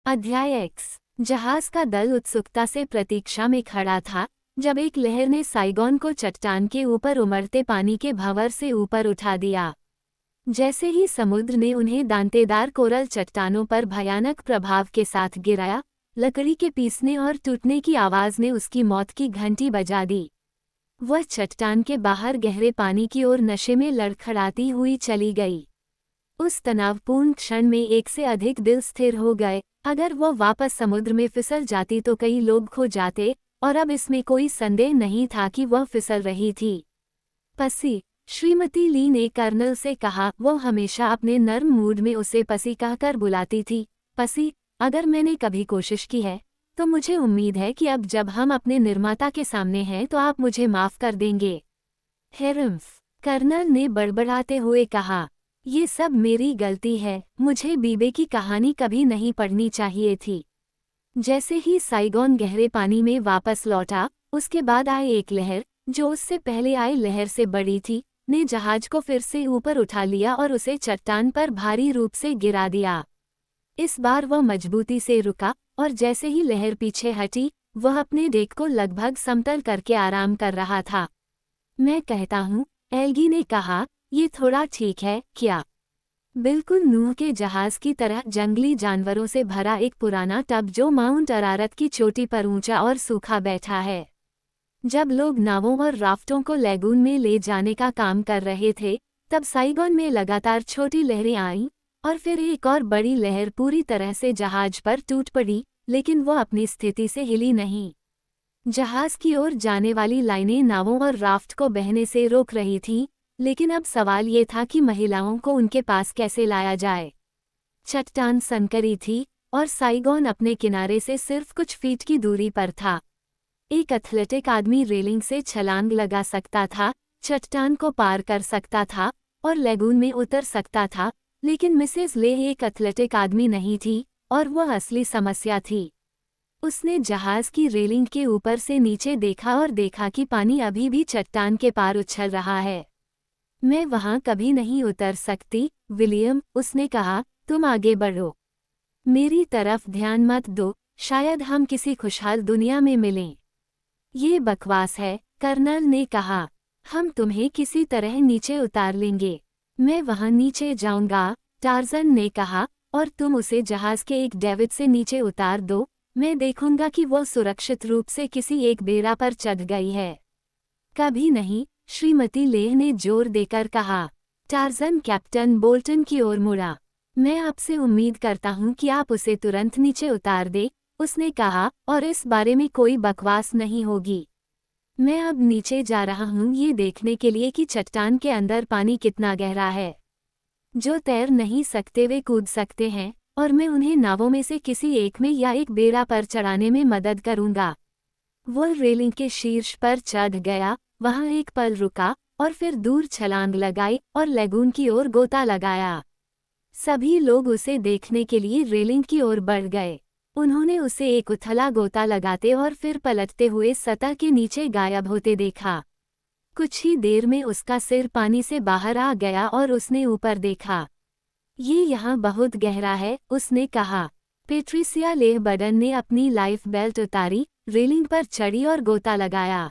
अध्याय एक्स। जहाज का दल उत्सुकता से प्रतीक्षा में खड़ा था जब एक लहर ने साइगोन को चट्टान के ऊपर उमड़ते पानी के भंवर से ऊपर उठा दिया। जैसे ही समुद्र ने उन्हें दांतेदार कोरल चट्टानों पर भयानक प्रभाव के साथ गिराया, लकड़ी के पीसने और टूटने की आवाज ने उसकी मौत की घंटी बजा दी। वह चट्टान के बाहर गहरे पानी की ओर नशे में लड़खड़ाती हुई चली गई। उस तनावपूर्ण क्षण में एक से अधिक दिल स्थिर हो गए। अगर वह वापस समुद्र में फिसल जाती तो कई लोग खो जाते, और अब इसमें कोई संदेह नहीं था कि वह फिसल रही थी। पसी, श्रीमती ली ने कर्नल से कहा। वह हमेशा अपने नर्म मूड में उसे पसी कहकर बुलाती थी। पसी, अगर मैंने कभी कोशिश की है तो मुझे उम्मीद है कि अब जब हम अपने निर्माता के सामने हैं तो आप मुझे माफ कर देंगे। हेरम्फ, कर्नल ने बड़बड़ाते हुए कहा, ये सब मेरी गलती है। मुझे बीबे की कहानी कभी नहीं पढ़नी चाहिए थी। जैसे ही साइगोन गहरे पानी में वापस लौटा, उसके बाद आए एक लहर, जो उससे पहले आई लहर से बड़ी थी, ने जहाज को फिर से ऊपर उठा लिया और उसे चट्टान पर भारी रूप से गिरा दिया। इस बार वह मजबूती से रुका, और जैसे ही लहर पीछे हटी, वह अपने डेक को लगभग समतल करके आराम कर रहा था। मैं कहता हूँ, एल्गी ने कहा, ये थोड़ा ठीक है क्या? बिल्कुल नूह के जहाज की तरह जंगली जानवरों से भरा एक पुराना टब जो माउंट अरारत की चोटी पर ऊंचा और सूखा बैठा है। जब लोग नावों और राफ्टों को लैगून में ले जाने का काम कर रहे थे, तब साइगोन में लगातार छोटी लहरें आईं, और फिर एक और बड़ी लहर पूरी तरह से जहाज पर टूट पड़ी, लेकिन वह अपनी स्थिति से हिली नहीं। जहाज की ओर जाने वाली लाइनें नावों और राफ्ट को बहने से रोक रही थीं, लेकिन अब सवाल ये था कि महिलाओं को उनके पास कैसे लाया जाए। चट्टान संकरी थी, और साइगोन अपने किनारे से सिर्फ कुछ फीट की दूरी पर था। एक एथलेटिक आदमी रेलिंग से छलांग लगा सकता था, चट्टान को पार कर सकता था, और लैगून में उतर सकता था, लेकिन मिसेस ले एक एथलेटिक आदमी नहीं थी, और वह असली समस्या थी। उसने जहाज की रेलिंग के ऊपर से नीचे देखा और देखा कि पानी अभी भी चट्टान के पार उछल रहा है। मैं वहां कभी नहीं उतर सकती, विलियम, उसने कहा, तुम आगे बढ़ो। मेरी तरफ ध्यान मत दो, शायद हम किसी खुशहाल दुनिया में मिलें। ये बकवास है, कर्नल ने कहा। हम तुम्हें किसी तरह नीचे उतार लेंगे। मैं वहां नीचे जाऊंगा, टार्जन ने कहा, और तुम उसे जहाज के एक डेविड से नीचे उतार दो। मैं देखूंगा कि वो सुरक्षित रूप से किसी एक बेड़ा पर चढ़ गई है। कभी नहीं, श्रीमती लेह ने जोर देकर कहा। टार्जन कैप्टन बोल्टन की ओर मुड़ा। मैं आपसे उम्मीद करता हूं कि आप उसे तुरंत नीचे उतार दे, उसने कहा, और इस बारे में कोई बकवास नहीं होगी। मैं अब नीचे जा रहा हूं ये देखने के लिए कि चट्टान के अंदर पानी कितना गहरा है। जो तैर नहीं सकते वे कूद सकते हैं, और मैं उन्हें नावों में से किसी एक में या एक बेड़ा पर चढ़ाने में मदद करूंगा। वो रेलिंग के शीर्ष पर चढ़ गया, वहां एक पल रुका, और फिर दूर छलांग लगाई और लैगून की ओर गोता लगाया। सभी लोग उसे देखने के लिए रेलिंग की ओर बढ़ गए। उन्होंने उसे एक उथला गोता लगाते और फिर पलटते हुए सतह के नीचे गायब होते देखा। कुछ ही देर में उसका सिर पानी से बाहर आ गया और उसने ऊपर देखा। ये यहाँ बहुत गहरा है, उसने कहा। पेट्रिसिया लेह बडन ने अपनी लाइफ बेल्ट उतारी, रेलिंग पर चढ़ी और गोता लगाया।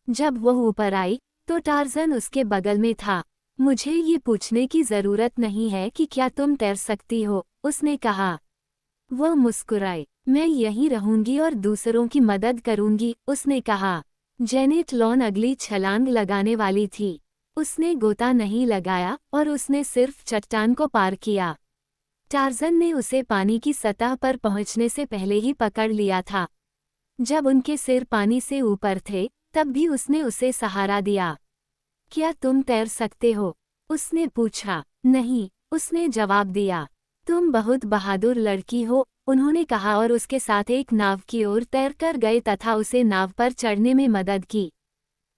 जब वह ऊपर आई, तो टार्जन उसके बगल में था। मुझे ये पूछने की जरूरत नहीं है कि क्या तुम तैर सकती हो, उसने कहा। वह मुस्कुराई। मैं यहीं रहूंगी और दूसरों की मदद करूंगी, उसने कहा। जेनेट लॉन अगली छलांग लगाने वाली थी। उसने गोता नहीं लगाया, और उसने सिर्फ चट्टान को पार किया। टार्जन ने उसे पानी की सतह पर पहुंचने से पहले ही पकड़ लिया था। जब उनके सिर पानी से ऊपर थे, तब भी उसने उसे सहारा दिया। क्या तुम तैर सकते हो? उसने पूछा। नहीं, उसने जवाब दिया। तुम बहुत बहादुर लड़की हो, उन्होंने कहा, और उसके साथ एक नाव की ओर तैरकर गए तथा उसे नाव पर चढ़ने में मदद की।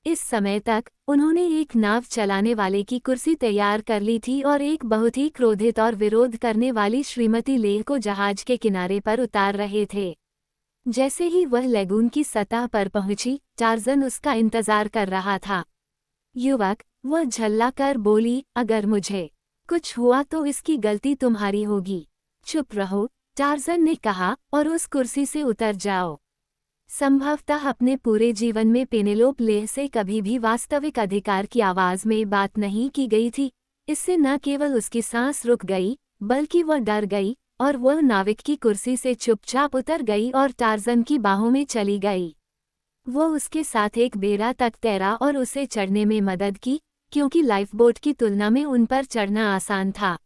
इस समय तक उन्होंने एक नाव चलाने वाले की कुर्सी तैयार कर ली थी और एक बहुत ही क्रोधित और विरोध करने वाली श्रीमती लेह को जहाज के किनारे पर उतार रहे थे। जैसे ही वह लैगून की सतह पर पहुंची, टार्जन उसका इंतजार कर रहा था। युवक, वह झल्ला कर बोली, अगर मुझे कुछ हुआ तो इसकी गलती तुम्हारी होगी। चुप रहो, टार्ज़न ने कहा, और उस कुर्सी से उतर जाओ। संभवतः अपने पूरे जीवन में पेनेलोप लेह से कभी भी वास्तविक अधिकार की आवाज़ में बात नहीं की गई थी। इससे न केवल उसकी सांस रुक गई, बल्कि वह डर गई, और वह नाविक की कुर्सी से चुपचाप उतर गई और टार्ज़न की बाहों में चली गई। वो उसके साथ एक बेड़ा तक तैरा और उसे चढ़ने में मदद की, क्योंकि लाइफबोट की तुलना में उन पर चढ़ना आसान था।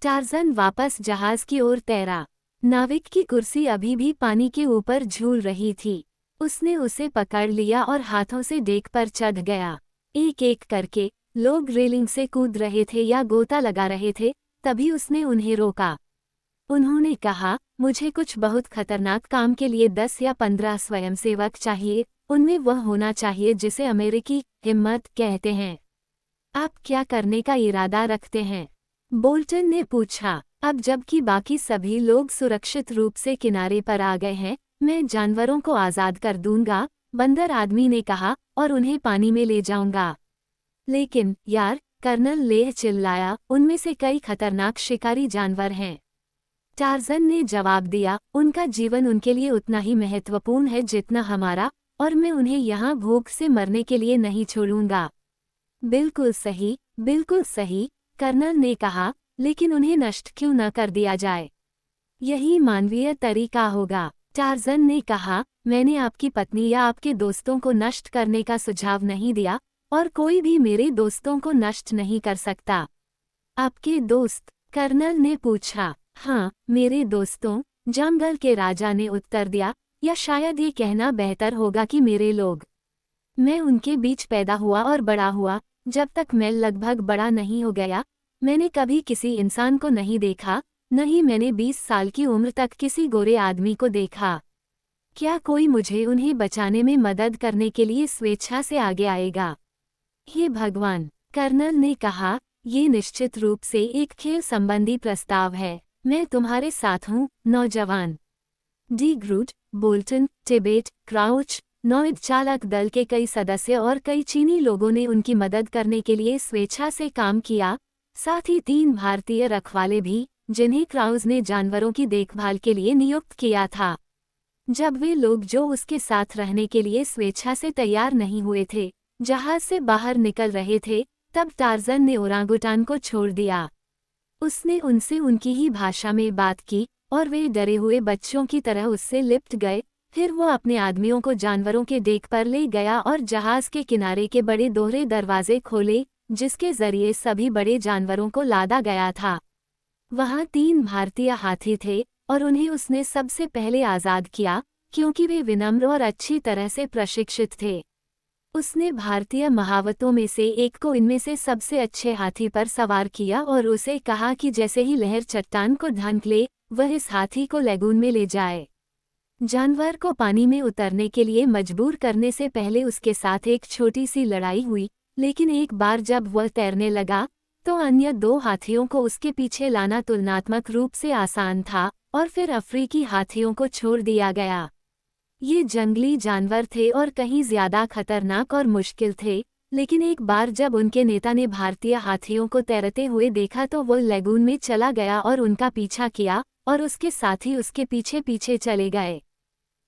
टार्ज़न वापस जहाज़ की ओर तैरा। नाविक की कुर्सी अभी भी पानी के ऊपर झूल रही थी। उसने उसे पकड़ लिया और हाथों से डेक पर चढ़ गया। एक एक करके लोग रेलिंग से कूद रहे थे या गोता लगा रहे थे, तभी उसने उन्हें रोका। उन्होंने कहा, मुझे कुछ बहुत खतरनाक काम के लिए 10 या 15 स्वयंसेवक चाहिए। उनमें वह होना चाहिए जिसे अमेरिकी हिम्मत कहते हैं। आप क्या करने का इरादा रखते हैं? बोल्टन ने पूछा। अब जबकि बाकी सभी लोग सुरक्षित रूप से किनारे पर आ गए हैं, मैं जानवरों को आज़ाद कर दूंगा, बंदर आदमी ने कहा, और उन्हें पानी में ले जाऊंगा। लेकिन यार, कर्नल लेह चिल्लाया, उनमें से कई खतरनाक शिकारी जानवर हैं। टार्ज़न ने जवाब दिया, उनका जीवन उनके लिए उतना ही महत्वपूर्ण है जितना हमारा, और मैं उन्हें यहाँ भूख से मरने के लिए नहीं छोड़ूंगा। बिल्कुल सही, कर्नल ने कहा, लेकिन उन्हें नष्ट क्यों न कर दिया जाए? यही मानवीय तरीका होगा। टार्ज़न ने कहा, मैंने आपकी पत्नी या आपके दोस्तों को नष्ट करने का सुझाव नहीं दिया, और कोई भी मेरे दोस्तों को नष्ट नहीं कर सकता। आपके दोस्त? कर्नल ने पूछा। हाँ, मेरे दोस्तों, जंगल के राजा ने उत्तर दिया, या शायद ये कहना बेहतर होगा कि मेरे लोग। मैं उनके बीच पैदा हुआ और बड़ा हुआ। जब तक मैं लगभग बड़ा नहीं हो गया, मैंने कभी किसी इंसान को नहीं देखा, न ही मैंने 20 साल की उम्र तक किसी गोरे आदमी को देखा। क्या कोई मुझे उन्हें बचाने में मदद करने के लिए स्वेच्छा से आगे आएगा? हे भगवान, कर्नल ने कहा, ये निश्चित रूप से एक खेल संबंधी प्रस्ताव है। मैं तुम्हारे साथ हूँ, नौजवान। डी ग्रूट, बोल्टन, टिबेट, क्राउच, नौइड चालक दल के कई सदस्य और कई चीनी लोगों ने उनकी मदद करने के लिए स्वेच्छा से काम किया, साथ ही 3 भारतीय रखवाले भी, जिन्हें क्राउज ने जानवरों की देखभाल के लिए नियुक्त किया था। जब वे लोग जो उसके साथ रहने के लिए स्वेच्छा से तैयार नहीं हुए थे, जहाज से बाहर निकल रहे थे, तब टार्ज़न ने ओरांगुटान को छोड़ दिया। उसने उनसे उनकी ही भाषा में बात की, और वे डरे हुए बच्चों की तरह उससे लिपट गए। फिर वो अपने आदमियों को जानवरों के डेक पर ले गया और जहाज के किनारे के बड़े दोहरे दरवाजे खोले, जिसके जरिए सभी बड़े जानवरों को लादा गया था। वहाँ 3 भारतीय हाथी थे, और उन्हें उसने सबसे पहले आज़ाद किया, क्योंकि वे विनम्र और अच्छी तरह से प्रशिक्षित थे। उसने भारतीय महावतों में से एक को इनमें से सबसे अच्छे हाथी पर सवार किया और उसे कहा कि जैसे ही लहर चट्टान को ढांक ले, वह इस हाथी को लैगून में ले जाए। जानवर को पानी में उतरने के लिए मजबूर करने से पहले उसके साथ एक छोटी सी लड़ाई हुई, लेकिन एक बार जब वह तैरने लगा, तो अन्य 2 हाथियों को उसके पीछे लाना तुलनात्मक रूप से आसान था, और फिर अफ्रीकी हाथियों को छोड़ दिया गया। ये जंगली जानवर थे और कहीं ज्यादा खतरनाक और मुश्किल थे, लेकिन एक बार जब उनके नेता ने भारतीय हाथियों को तैरते हुए देखा तो वो लैगून में चला गया और उनका पीछा किया, और उसके साथी उसके पीछे पीछे चले गए।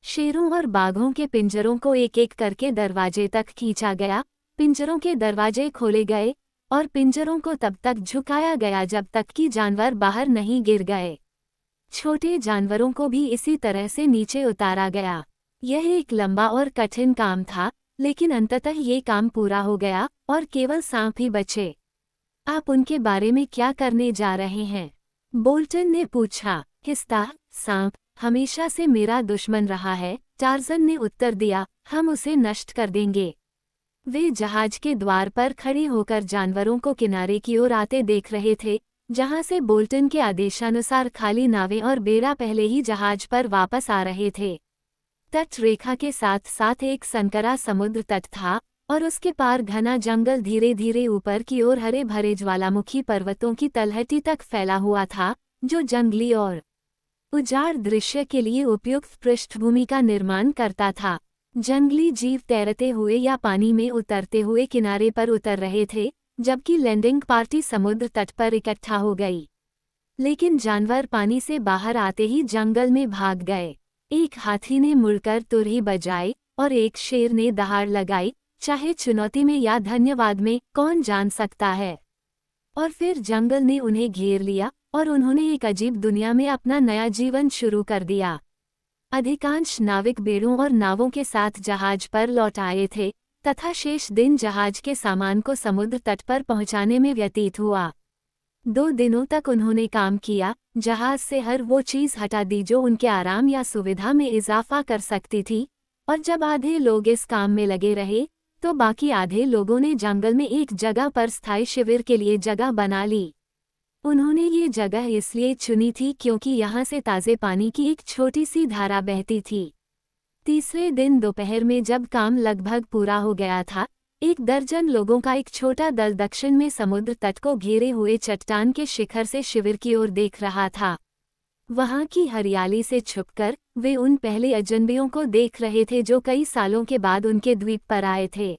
शेरों और बाघों के पिंजरों को एक एक करके दरवाजे तक खींचा गया, पिंजरों के दरवाजे खोले गए, और पिंजरों को तब तक झुकाया गया जब तक कि जानवर बाहर नहीं गिर गए। छोटे जानवरों को भी इसी तरह से नीचे उतारा गया। यह एक लंबा और कठिन काम था, लेकिन अंततः ये काम पूरा हो गया, और केवल सांप ही बचे। आप उनके बारे में क्या करने जा रहे हैं? बोल्टन ने पूछा। हिस्सा, सांप हमेशा से मेरा दुश्मन रहा है, टार्ज़न ने उत्तर दिया, हम उसे नष्ट कर देंगे। वे जहाज के द्वार पर खड़े होकर जानवरों को किनारे की ओर आते देख रहे थे, जहां से बोल्टन के आदेशानुसार खाली नावें और बेड़ा पहले ही जहाज पर वापस आ रहे थे। तट रेखा के साथ साथ एक संकरा समुद्र तट था, और उसके पार घना जंगल धीरे धीरे ऊपर की ओर हरे भरे ज्वालामुखी पर्वतों की तलहटी तक फैला हुआ था, जो जंगली और उजाड़ दृश्य के लिए उपयुक्त पृष्ठभूमि का निर्माण करता था। जंगली जीव तैरते हुए या पानी में उतरते हुए किनारे पर उतर रहे थे, जबकि लैंडिंग पार्टी समुद्र तट पर इकट्ठा हो गई। लेकिन जानवर पानी से बाहर आते ही जंगल में भाग गए। एक हाथी ने मुड़कर तुरही बजाई और एक शेर ने दहाड़ लगाई, चाहे चुनौती में या धन्यवाद में, कौन जान सकता है। और फिर जंगल ने उन्हें घेर लिया और उन्होंने एक अजीब दुनिया में अपना नया जीवन शुरू कर दिया। अधिकांश नाविक बेड़ों और नावों के साथ जहाज पर लौट आए थे तथा शेष दिन जहाज के सामान को समुद्र तट पर पहुंचाने में व्यतीत हुआ। 2 दिनों तक उन्होंने काम किया, जहाज से हर वो चीज़ हटा दी जो उनके आराम या सुविधा में इजाफा कर सकती थी, और जब आधे लोग इस काम में लगे रहे तो बाकी आधे लोगों ने जंगल में एक जगह पर स्थायी शिविर के लिए जगह बना ली। उन्होंने ये जगह इसलिए चुनी थी क्योंकि यहाँ से ताज़े पानी की एक छोटी सी धारा बहती थी। तीसरे दिन दोपहर में जब काम लगभग पूरा हो गया था, 1 दर्जन लोगों का एक छोटा दल दक्षिण में समुद्र तट को घेरे हुए चट्टान के शिखर से शिविर की ओर देख रहा था। वहाँ की हरियाली से छुपकर वे उन पहले अजनबियों को देख रहे थे जो कई सालों के बाद उनके द्वीप पर आए थे।